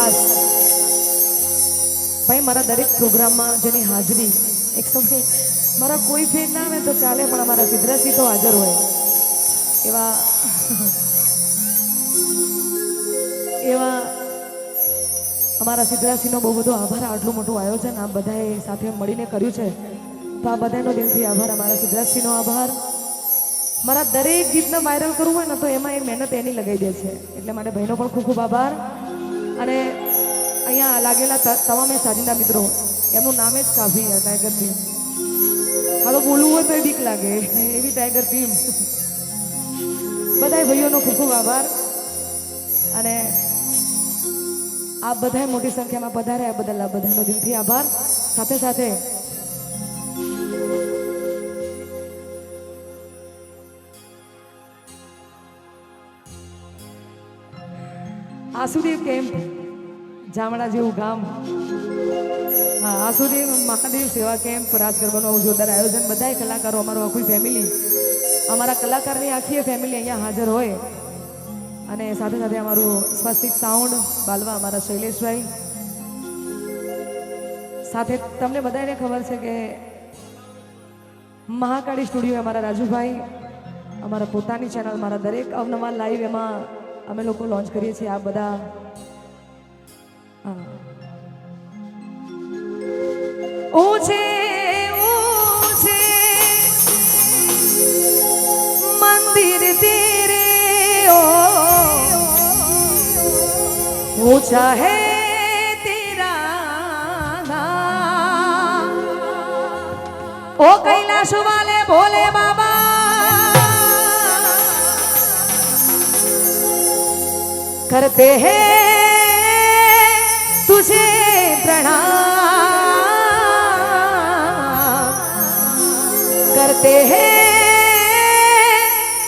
ખાસ ભાઈ મારા દરેક પ્રોગ્રામમાં જેની હાજરી એક સમય મારા કોઈ ફેર ના આવે તો ચાલે પણ અમારા સિદ્ધરાજસિંહ તો હાજર હોય એવા એવા અમારા સિદ્ધરાજસિંહનો બહુ બધો આભાર. આટલું મોટું આયોજન આ બધાએ સાથે મળીને કર્યું છે તો આ બધાનો દિલથી આભાર. અમારા સિદ્ધરાજસિંહનો આભાર. મારા દરેક ગીતને વાયરલ કરવું હોય ને તો એમાં એ મહેનત એની લગાવી દે છે એટલે માટે ભાઈનો પણ ખૂબ ખૂબ આભાર. અને અહીંયા લાગેલા તમામે સાજીના મિત્રો એમનું નામ જ કાફી ટાઈગર ટીમ. મારો બોલવું હોય તો એ બીક લાગે એવી ટાઈગર ટીમ. બધા ભાઈઓનો ખૂબ ખૂબ આભાર. અને આપ બધાએ મોટી સંખ્યામાં પધાર્યા બદલ આ બધાનો દિલથી આભાર. સાથે સાથે આસુદેવ કેમ્પ જામડા જેવું ગામ, હા આસુદેવ મહાદેવ સેવા કેમ્પ રાસ ગરબાનું જોરદાર આયોજન. બધાય કલાકારો અમારો આખી ફેમિલી, અમારા કલાકારની આખી ફેમિલી અહીંયા હાજર હોય. અને સાથે સાથે અમારું સ્વસ્તિક સાઉન્ડ બાલવા અમારા શૈલેષભાઈ. સાથે તમને બધાને ખબર છે કે મહાકાળી સ્ટુડિયો અમારા રાજુભાઈ, અમારા પોતાની ચેનલ, મારા દરેક અવનવા લાઈવ એમાં અમે લોકો લોન્ચ કરીએ છીએ. આ બધા ઊંચે ઊંચે મંદિર તેરે ઓ ऊंचा है तेरा नाम ओ कैलाश वाले भोले बाबा करते हैं तुझे प्रणाम, करते हैं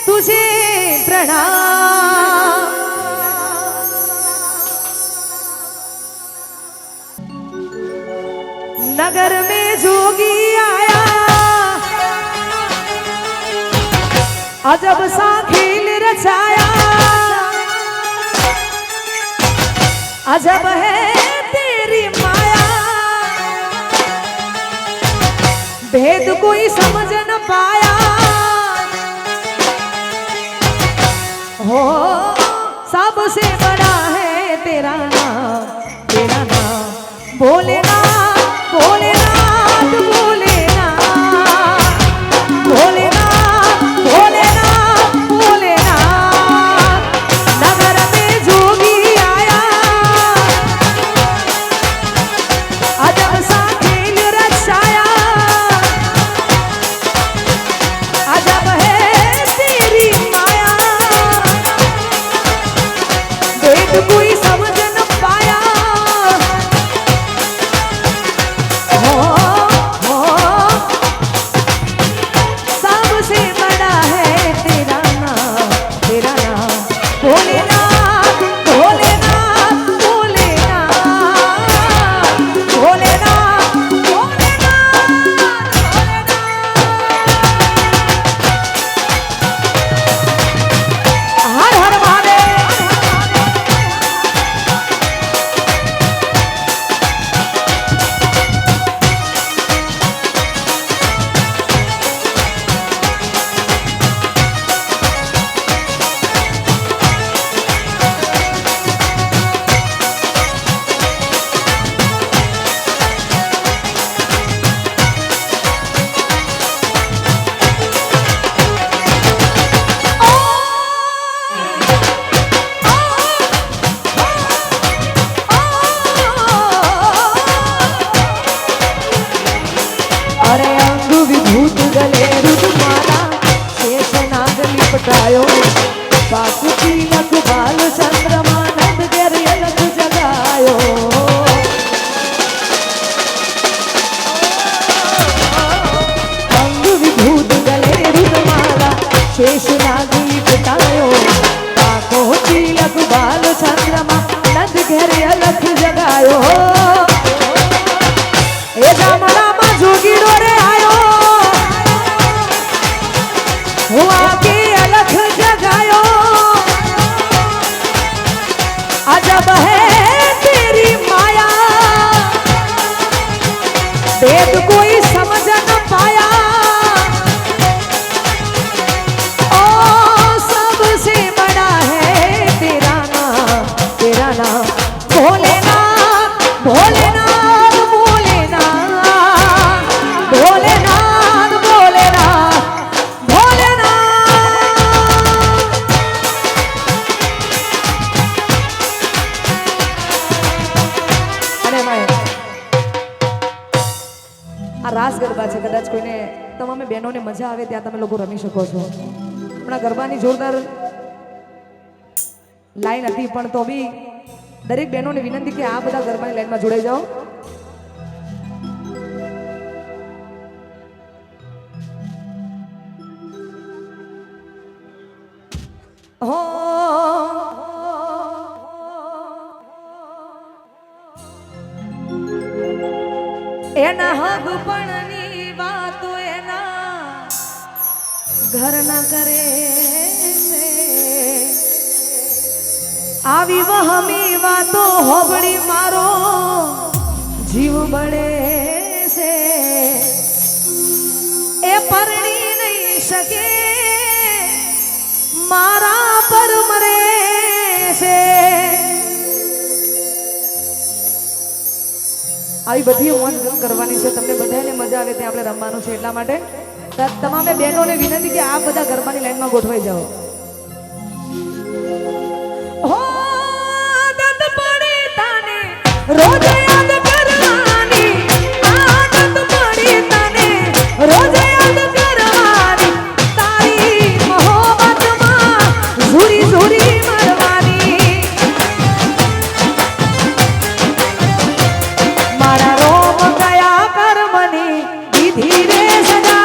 तुझे प्रणाम. नगर में जोगी आया अजब सा खेल रचाया, अजब है तेरी माया, भेद कोई समझ न पाया हो. सबसे बड़ा है तेरा नाम, तेरा नाम भोलेनाथ, भोलेनाथ, भोलेनाथ, भोलेनाथ, भोलेनाथ, भोलेनाथ. नगर में जोगी आया अजब सा खेल रचाया, अजब है तेरी माया, भेद कोई समझ न पाया हो. सबसे बड़ा है तेरा नाम, तेरा नाम भोलेनाथ, भोलेनाथ, भोलेनाथ, भोलेनाथ, भोलेनाथ. हर हर महादेव. अरे अंग विभूत गले रुद्रमाला शेष नाग लिपटायो, बासुकी लख बाल चंद्रमा नंद घेर अलग जगायो. अंग विभूत गले रुद्रमाला शेष नाग लिपटायो, बासुकी लख बाल चंद्रमा नंद घेर अलग जगायो. ए जामड़ा मा जोगी रे आयो हुआ के अलख जगायो, अजब है तेरी भेद कोई समझ न पाया ओ सबसे बड़ा है तेरा नाम भोलेनाथ भोलेनाथ भोलेनाथ भोलेनाथ भोलेनाथ भोलेनाथ। अरे भाई આ રાસ ગરબા છે, કદાચ કોઈને તમામે બહેનોને મજા આવે ત્યાં તમે લોકો રમી શકો છો. હમણાં ગરબાની જોરદાર લાઈન હતી, પણ તો બી દરેક બહેનોને વિનંતી કે આ બધા ગરબાની લાઈનમાં જોડાઈ જાઓ. હો એના હગ પણની વાતો એના ઘર ના કરે છે. આવી વહમી વાતો હોબળી મારો જીવ બળે છે. એ પરણી નહીં શકે મારા પર મરે છે. આવી બધી ઉમંગ કરવાની છે, તમને બધાને મજા આવે ત્યાં આપણે રમવાનું છે. એટલા માટે તમામે બહેનોને વિનંતી કે આ બધા ગરબાની લાઈનમાં ગોઠવાઈ જાઓ. હો આદત પડી તાને રોજ યાદ કરવાની, આદત પડી તાને રોજ યાદ કરવાની, તારી મોહબ્બતમાં ઝૂરી ઝૂરી મરવાની. મારા રોમ ગયા કર્મની દીધી રે સજા,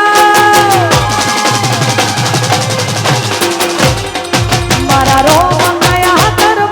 મારા રોમ ગયા કર્મ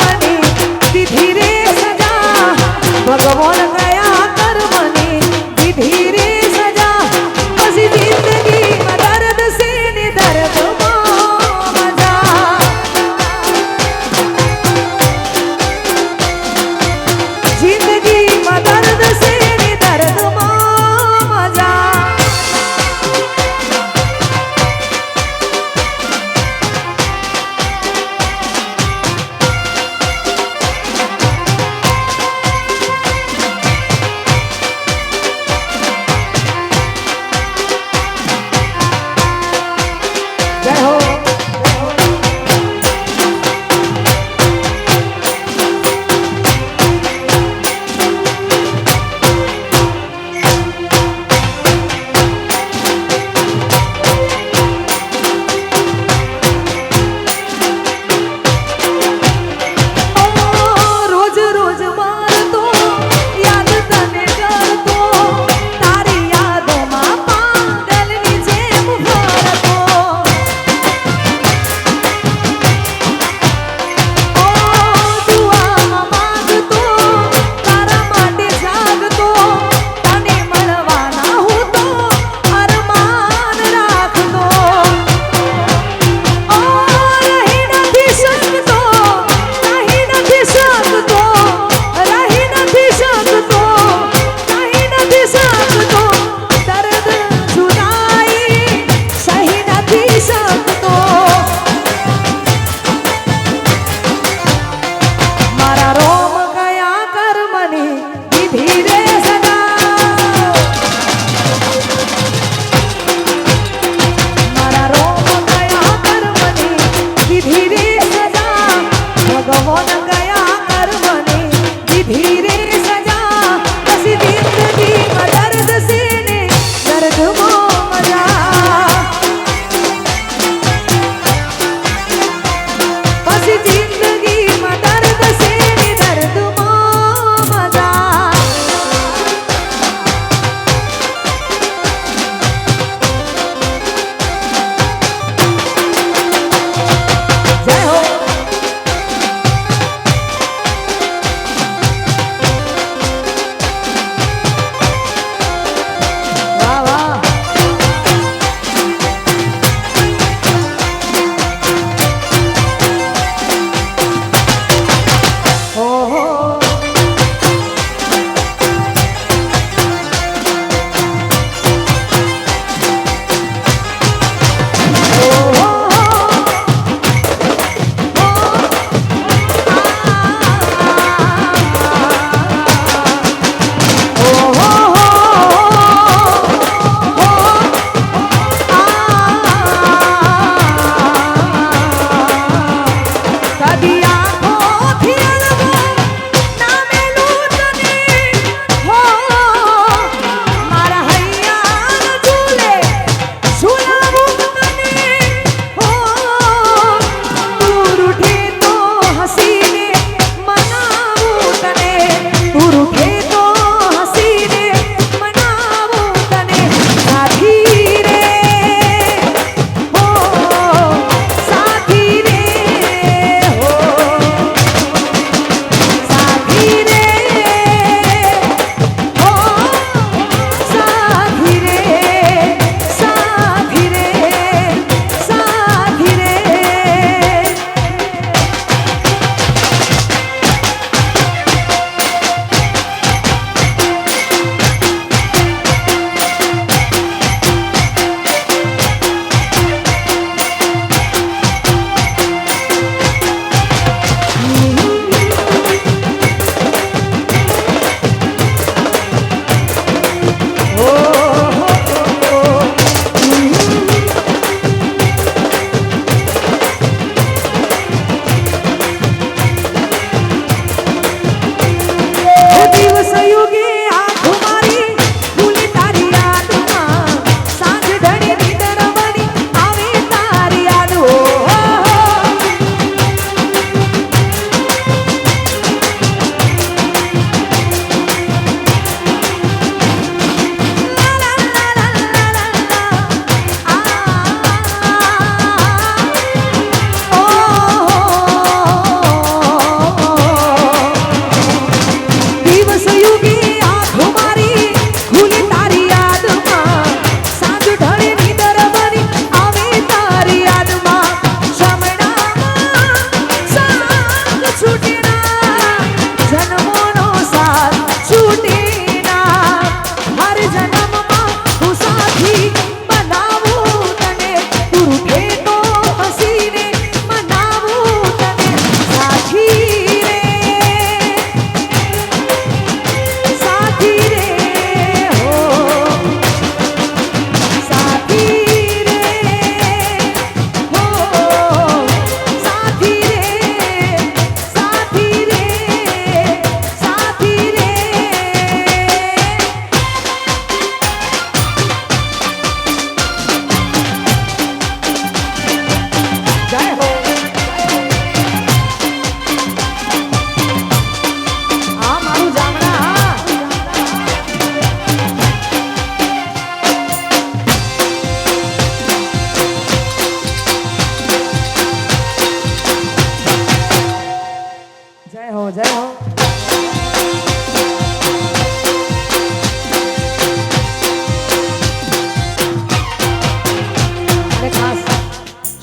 અને ખાસ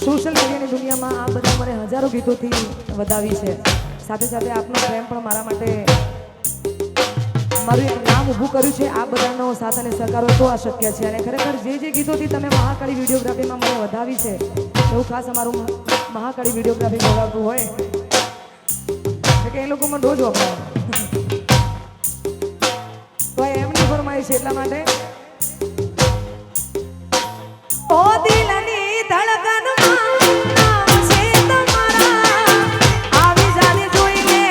સોશિયલ મીડિયાની દુનિયામાં આ બધા મને હજારો ગીતોથી વધાવી છે. સાથે સાથે આપનો પ્રેમ પણ મારા માટે મારું એક નામ ઊભું કર્યું છે. આ બધાનો સાથ અને સહકાર હોય તો આ શક્ય છે. અને ખરેખર જે ગીતોથી તમે મહાકાળી વિડીયોગ્રાફીમાં મને વધાવી છે એવું ખાસ અમારું મહાકાળી વિડીયોગ્રાફી બોલાવતું હોય કે એ લોકોમાં રોજ વપરાય તો એમની ફરમાઈશ છે. એટલા માટે ઓ દિલની ધડકનમાં નામ છે તમારા, આવી જાને જોઈને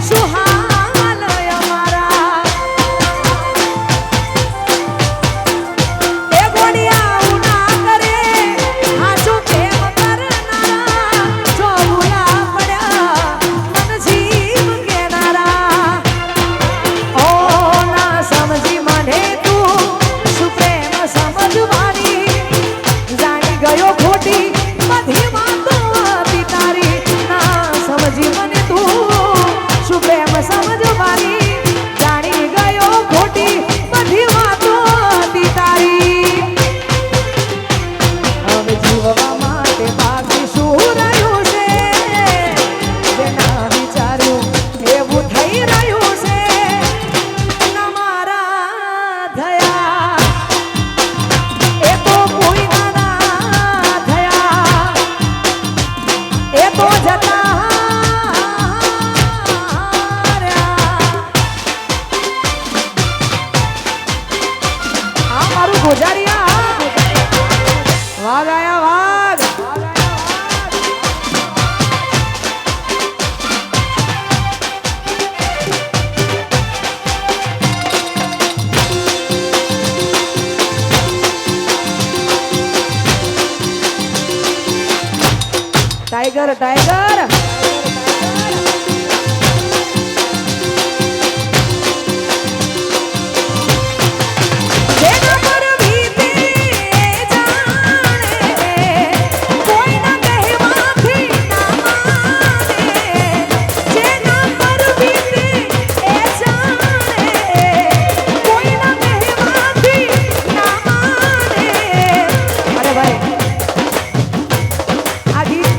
શું હાલ અમારા. એ ગોડિયા ઉના કરે હાચો પ્રેમ કરનારા, જો ભૂલા પડ્યા મન જીવ કેનારા. ઓ ના સમજી મને તું શું પ્રેમ સમજવાની, જાણી ગયો ખોટી બધી વાતો હતી તારી. ના સમજી મને તું શું પ્રેમ સમજવાની, જાણી ગયો ખોટી બધી વાતો હતી તારી. હવે જીવવા માટે બાકી શું રહ્યું છે, જેના વિચાર્યું એવું થઈ રહ્યું છે. ના મારા થયા એ તો કોઈ ના થયા, એ તો જતા રહ્યા. આ મારું ગોજારિયા વાઘ આયા વાઘ. ટાઈગર ટાઈગર જેના પર વીતે જાણે, કોઈના કહેવાથી ના માને. જેના પર વીતે જાણે, કોઈના કહેવાથી ના માને. અરે ભાઈ આ ગીત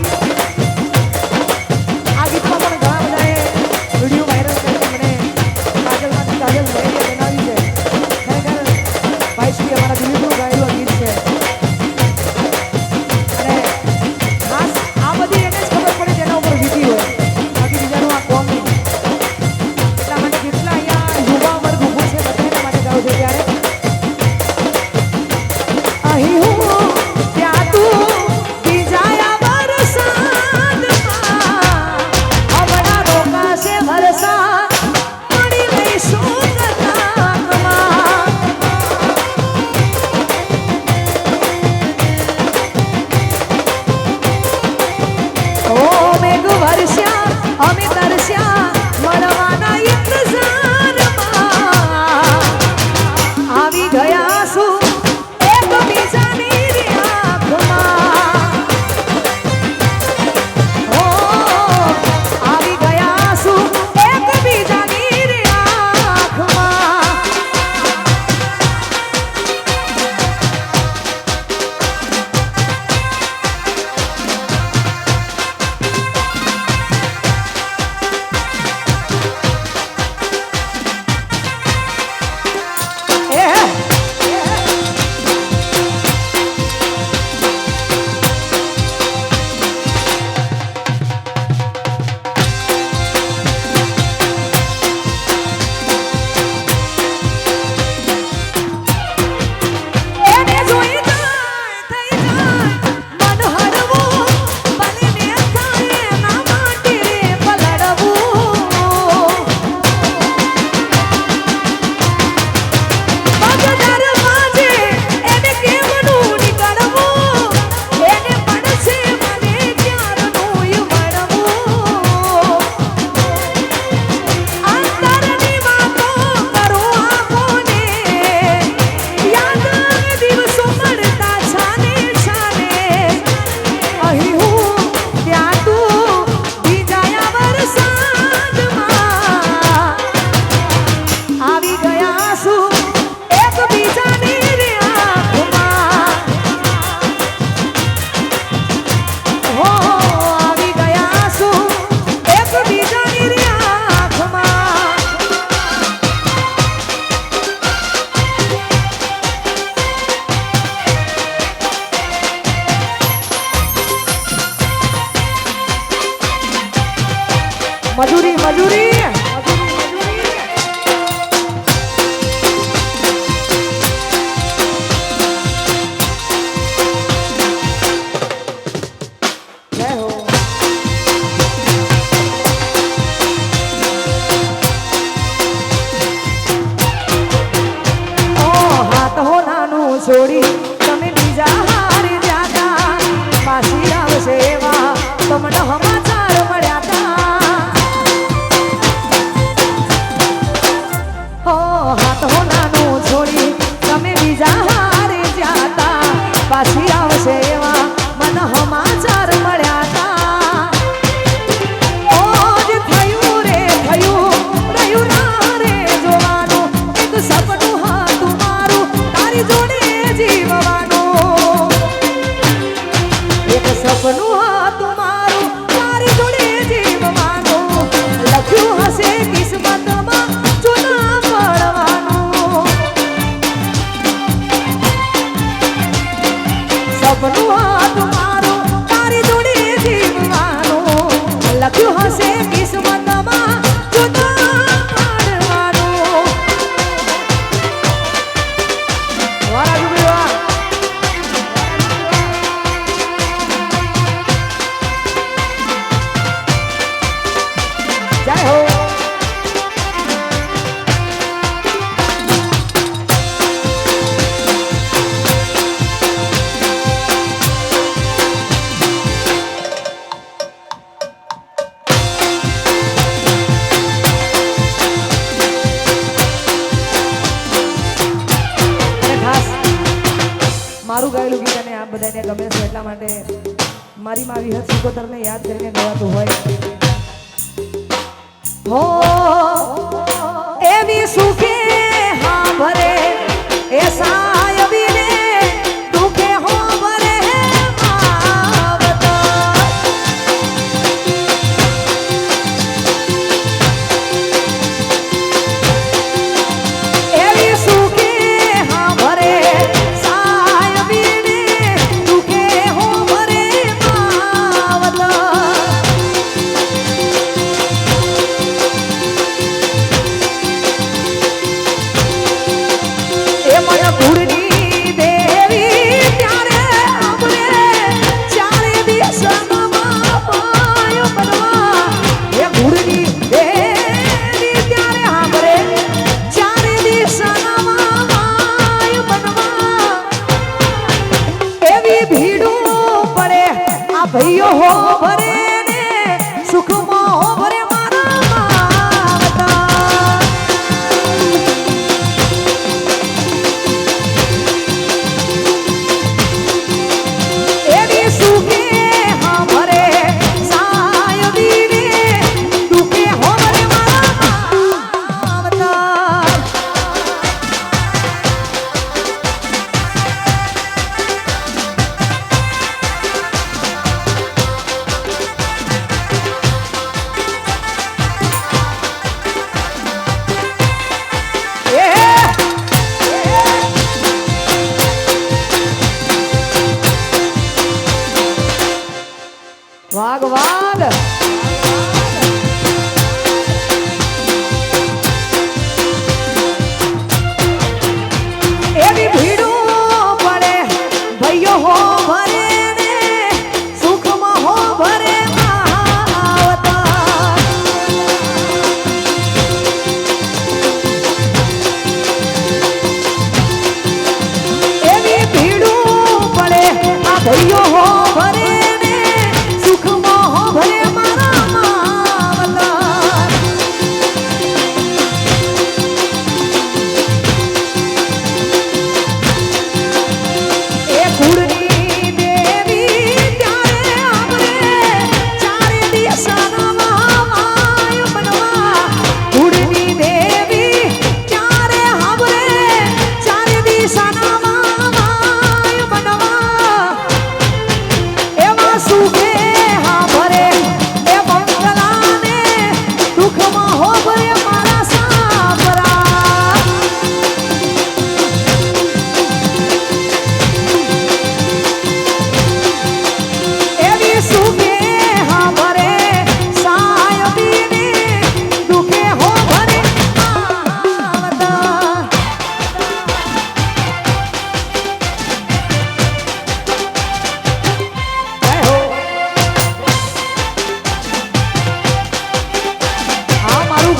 મારું ગાયેલું ગીત અને આ બધાને ગમે છે એટલા માટે મારી માં વિહત સિકોતરને યાદ કરીને ગવાતું હોય હો એવી સુખે હા ભરે એ સાયવીને દુખે હો ભરે भैयो हो भरे ने सुख में हो भरे मारा मावता एवी सुखे हाँ भरे सायवी ने दुखे हो भरे मारा मावता वाग वाग एवी भीड़ो पड़े भैयो हो भरे ने सुख में हो भरे आवता एवी भीड़ो पड़े आ भैयो हो भरे भले मारा मावता ए कुड़नी देवी त्यारे हमरे चारे दिशा माय बनवा कुड़नी देवी त्यारे हमरे चारे दिशा माय बनवा एवा सुखे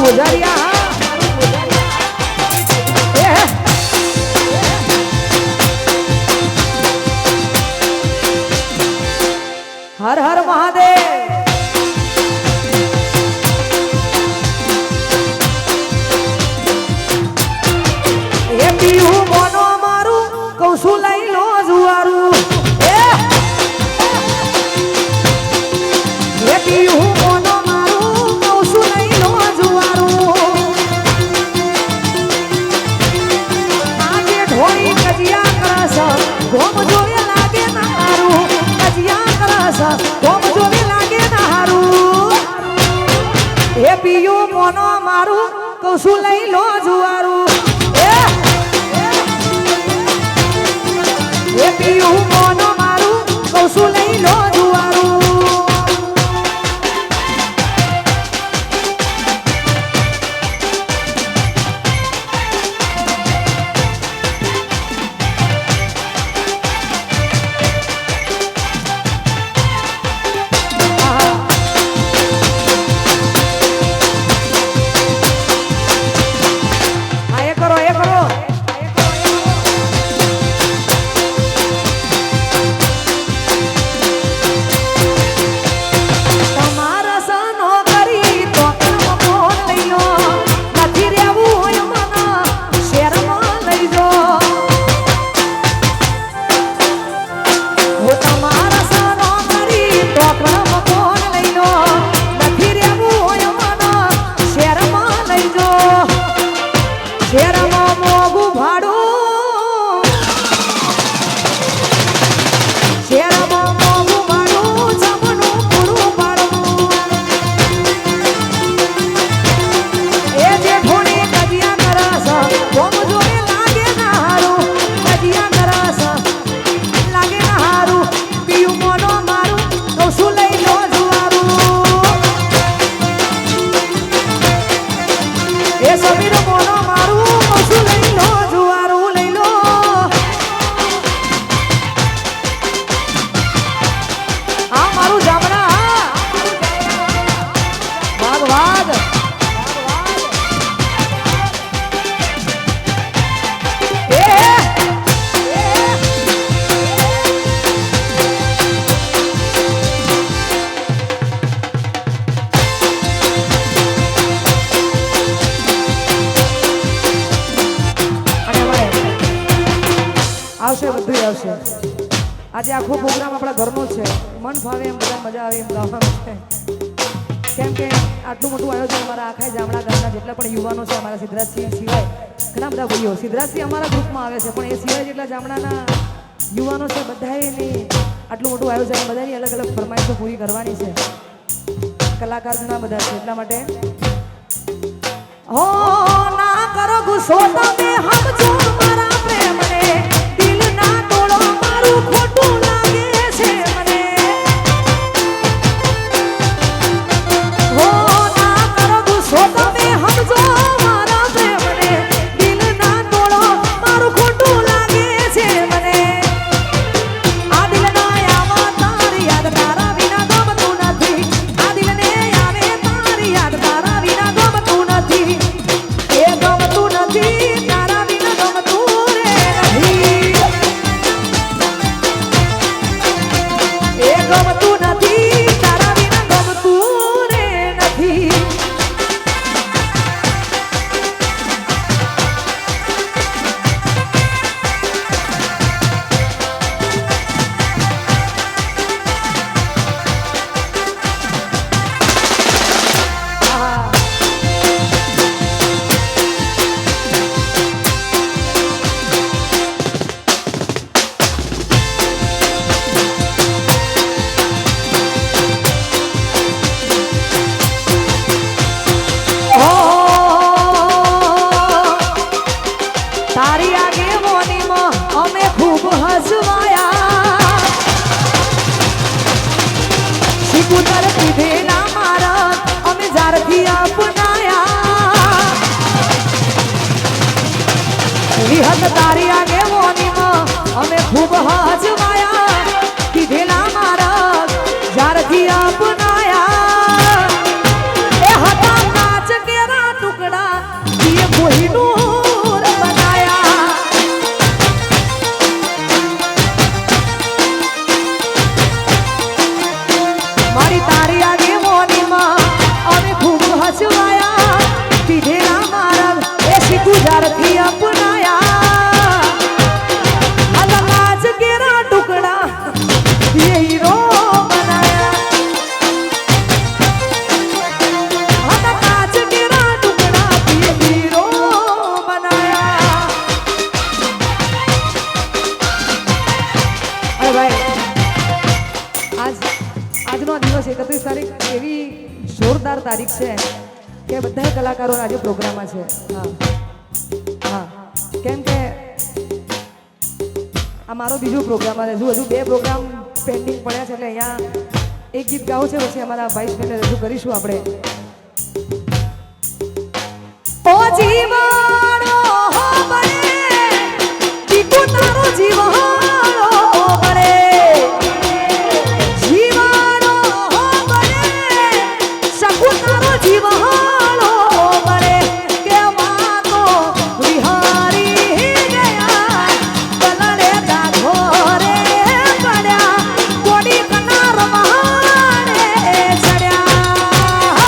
गुजरिया हर हर महादेव ए पीहू मोनो मारू कौशु लई लो जुआरू ए पीहू मोनो मारू कौशु लई लो जुआरू आगे ढोरी कजिया करस गोम जोरे लागे नारू कजिया करस गोम जोरे लागे नारू ए पीहू मोनो मारू कौशु लई लो जुआरू ए पीहू मोनो मारू कौशु लई लो जुआरू એ સમીર મોનો મારું મસું લઈ લો જુવારું લઈ લો આ મારું જામણા વાઘ વાઘ આવશે બધું આવશે આજે આખો પ્રોગ્રામ આપણા ઘરનો છે મન ફાવે એમ બધા મજા આવે એમ ગાવાનું છે કેમ કે આટલું મોટું આયોજન અમારા આખા જામણા ગામના જેટલા પણ યુવાનો છે અમારા સિદ્ધરાજસિંહ સિવાય ઘણા બધા ભાઈઓ સિદ્ધરાજસિંહ અમારા ગ્રુપમાં આવે છે પણ એ સિવાય જેટલા જામણાના યુવાનો છે બધાની આટલું મોટું આયોજન બધાની અલગ અલગ ફરમાઈશો પૂરી કરવાની છે કલાકાર ઘણા બધા છે એટલા માટે હો ના કરો ગુસ્સો તમે સમજો મારા પ્રેમને દિલ ના તોડો મારું ખોટું લાગે છે મને હો ના કરો ગુસ્સો તમે સમજો મારા પ્રેમને દિલ ના તોડો મારું ખોટું લાગે છે મને આ દિલ ના આવે તારી યાદ તારા વિના ગમતું નથી આ દિલ ને આવે તારી યાદ તારા વિના ગમતું નથી એ ગમતું નથી તારા વિના ગમતું રે નથી એ ગમતું નથી તારા વિના ગમતું રે નથી તારી આગેવાનીમાં અમે ખૂબ હસવાયા શિકુતર પીધેલા મારા અમે જારથી અપનાયા વિહત તારી આગેવાનીમાં અમે ખૂબ હસવાયા પીધેલા મારા જારથી અપનાયા એ હતા કાચ કેરા ટુકડા એ કોઈનું મારી તારી આગેવાનીમાં અમે ખૂબ હસવાયા પીધેલા મારા એ શિકુજારથી અપનાયા અલગ કેરા ટુકડા એ હીરો બનાયા કાચ કેરા ટુકડા એ હીરો બનાયા અરે ભાઈ આજનો દિવસ 31 તારીખ એવી જોરદાર તારીખ છે કે બધા કલાકારો આજે પ્રોગ્રામમાં છે હા હા કેમ કે આ મારો બીજો પ્રોગ્રામ છે હજુ 2 પ્રોગ્રામ પેન્ડિંગ પડ્યા છે એટલે અહીંયા એક ગીત ગાવું છે પછી અમારા ભાઈ બહેનને રજૂ કરીશું આપણે ઓ જીવાણો હો બને દીકુ તારો જીવાણો હો બને જીવાણો હો બને શકુ તારો જીવાણો હો બને કે વાતો વિહારી ગયા કલરે દાઘો રે પડ્યા કોડી કનાર મહાણે ચડ્યા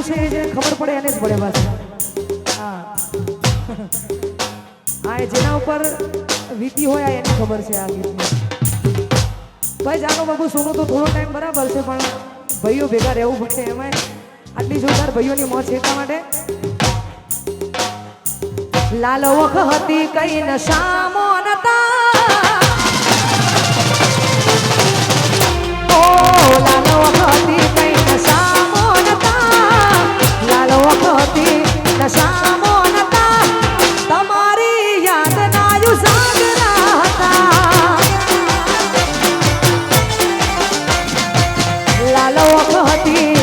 કેવું છે એ જે ખબર પડે એને જ પડે બસ. હા હા, એ જેના ઉપર વીતી હોય એની ખબર છે આ ગીતની. ભાઈ જાનો બાબુ સુનો તો થોડો ટાઈમ બરાબર છે, પણ ભાઈઓ ભેગા રહેવું પડે. એમાં આટલી જોરદાર ભાઈઓની મોજ છે એટલા માટે. લાલ વખતી કઈ નશામો નતા, ઓ લાલ વખતી કઈ નશામો નતા, લાલ વખતી નશામો નતા, તમારી યાદ નાયુ સાગરા હતા. લાલ વખતી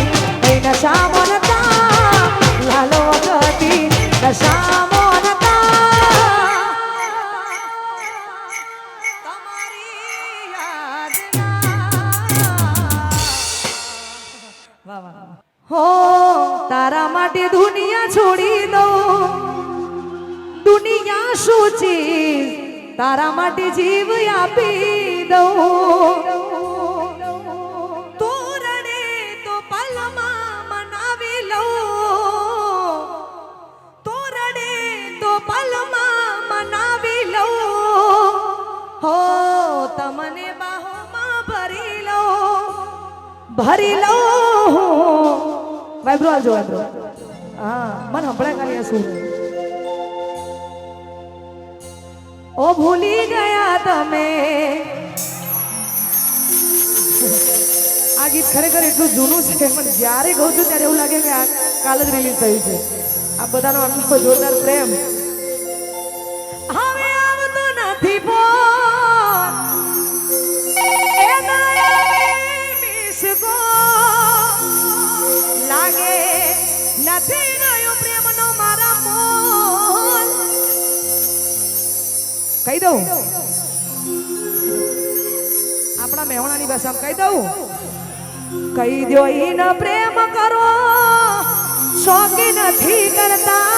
કઈ નશામો નતા, લાલ વખતી નશામો હો તારા માટે દુનિયા છોડી દઉં, દુનિયા શું ચીજ તારા માટે જીવ આપી દઉં. તું રડે તો પલમાં મનાવી લઉં, તું રડે તો પલમાં મનાવી લઉં. હો તમને બાહોમાં ભરી લઉં, ભરી લઉં. વાઇબ્રો આજો વાઇબ્રો. હા મને હંભળાય ખાલી શું. ઓ ભૂલી ગયા તમે. આ ગીત ખરેખર એટલું જૂનું છે, પણ જ્યારે ગાઉં છું ત્યારે એવું લાગે કે આ કાલ જ રિલીઝ થયું છે. આ બધાનો આટલો જોરદાર પ્રેમ હવે આવતો નથી ફોન, એ મિસ ગો લાગે નથી ગયો પ્રેમનો મારા મોલ. કહી દઉં આપણા મહેણાની ભાષામાં કહી દઉં, કહી દો ઈન પ્રેમ કરો શોકી નથી કરતા.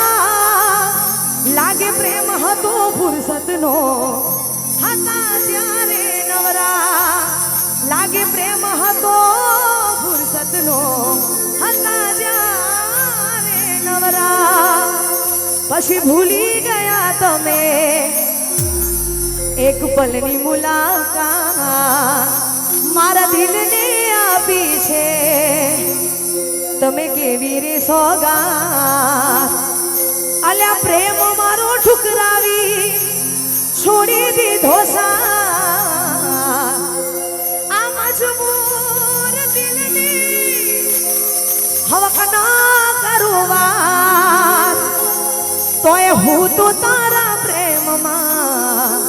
લાગે પ્રેમ હતો ફુરસતનો હતા ત્યારે નવરા, લાગે પ્રેમ હતો ફુરસતનો હતા જ્યારે નવરા. પછી ભૂલી ગયા તમે એક પલની મુલાકાત મારા દિલને આપી છે. તમે કેવી રે સોગાત અલ્યા પ્રેમ મારો ઠુકરાવી છોડી દીધો સાથ. આ મજબૂર દિલની હવક ના કરું વાત, તોય હું તો તારા પ્રેમમાં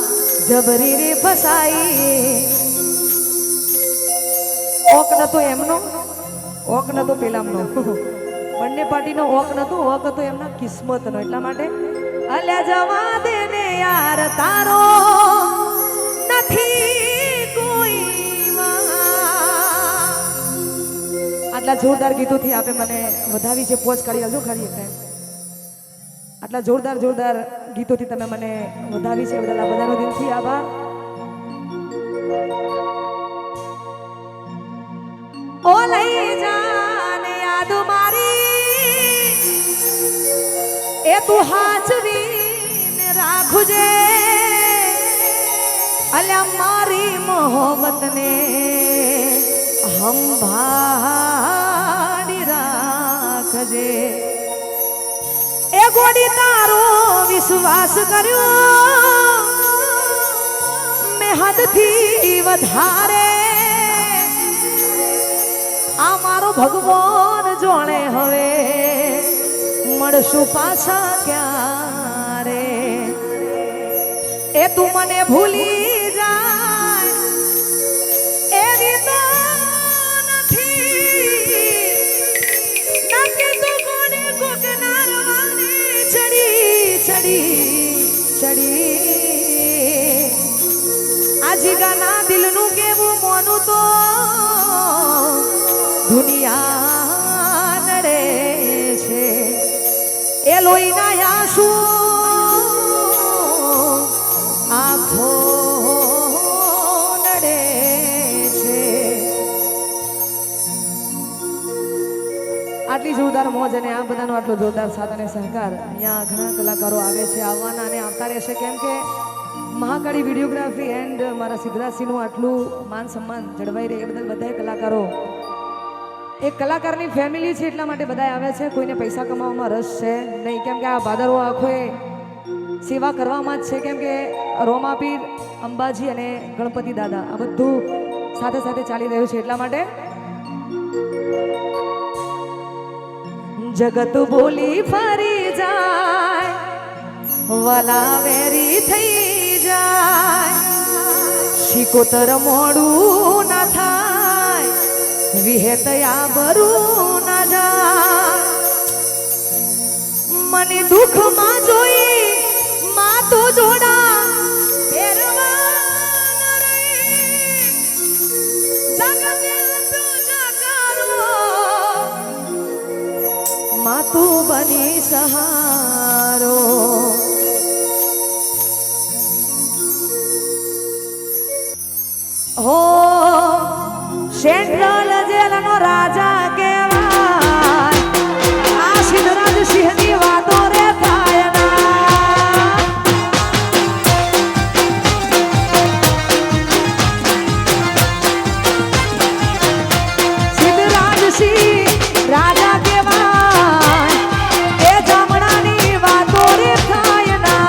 જબરી રે ફસાઈ. ઓક નતો એમનો, ઓક નતો પેલામનો, બંને પાર્ટીનો ઓક નતો, ઓક હતો એમના કિસ્મતનો. એટલા માટે અલ્યા જવા દે ને યાર તારો નથી કોઈ માં. આટલા જોરદાર ગીતોથી આપે મને વધાવી છે. પોઝ કરી આવજો ખરી એટલે. આટલા જોરદાર જોરદાર ગીતોથી તમે મને વધાવી છે, બદલ આ બધાનો દિલથી આભાર. ઓ લઈ જાને યાદ મારી એ તું હાચવીને રાખજે. અલ્યા મારી મોહબ્બતને સંભાળી રાખજે. એ ગોડી તારો વિશ્વાસ કર્યો મેં હદથી વધારે. આ મારો ભગવાન જોણે હવે મળશું પાછા ક્યારે. એ તું મને ભૂલી જાય એવી તો નથી, નક્કી તું કોને કોક નારવાને ચડી ચડી ચડી. આજી ગાના દિલનું કેવું મોનું તો દુનિયા નડે છે. એ લોહીના આંસુ આંખો નડે છે. આટલી જોરદાર જોરદાર મોજ અને આ બધાનો આટલો જોરદાર સાથ અને સહકાર. અહીંયા ઘણા કલાકારો આવે છે, આવવાના અને આવતા રહેશે, કેમ કે મહાકાળી વિડીયોગ્રાફી એન્ડ મારા સિદ્ધરાજસિંહનું આટલું માન સન્માન જળવાઈ રહે એ બદલ બધા કલાકારો, એક કલાકારની ફેમિલી છે એટલા માટે બધા આવે છે. કોઈને પૈસા કમાવામાં રસ છે નહીં, કેમ કે આ ભાદરવો આખો એ સેવા કરવામાં જ છે, કેમ કે રોમાપીર, અંબાજી અને ગણપતિ દાદા આ બધું સાથે સાથે ચાલી રહ્યું છે એટલા માટે. જગત બોલી ફરી જાય, વાલા વેરી થઈ જાય, શિકોતર મોડું ના થાય, વિહેતયા બરું ના જાય. મને દુઃખમાં જોઈ માં તો જોડા પહેરવાના રે, જગતે પૂજા કરો માં તું બની સહારો. હો સેન્ટ્રલ જેલનો રાજા કહેવાય, આ સિદ્ધરાજ સિંહની વાતો રે થાય ના. સિદ્ધરાજ સિંહ રાજા કહેવાય, એ ગામડાની વાતો રે થાય ના.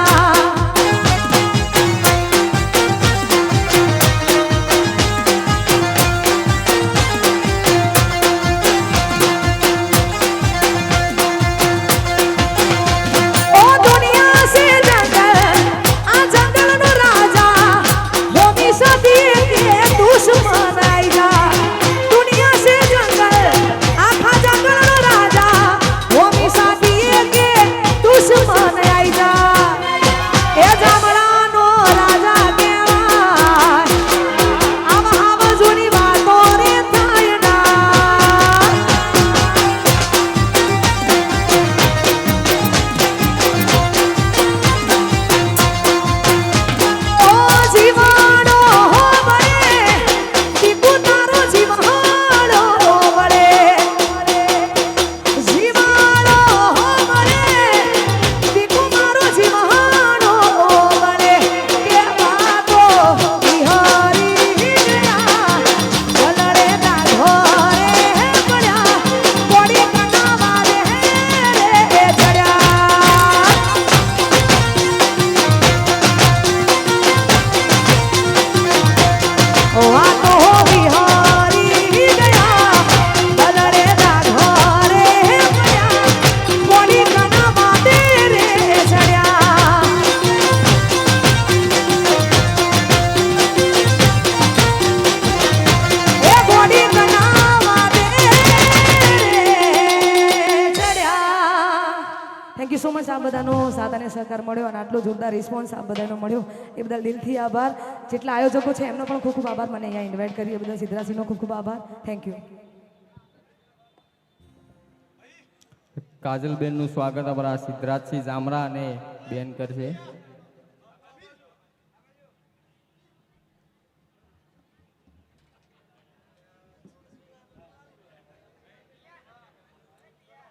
Thank you so much. આ બધાનો સાથ અને સહકાર મળ્યો અને આટલો જોરદાર રિસ્પોન્સ આ બધાનો મળ્યો એ બદલ દિલથી આભાર. જેટલા આયોજકો છે એમનો પણ ખૂબ ખૂબ આભાર, મને અહીંયા ઇન્વાઇટ કરી એ બદલ સિદ્ધરાજસિંહનો ખૂબ ખૂબ આભાર. Thank you. કાજલબેનનું સ્વાગત અમારા સિદ્ધરાજસિંહ જામરા અને બેન કરશે.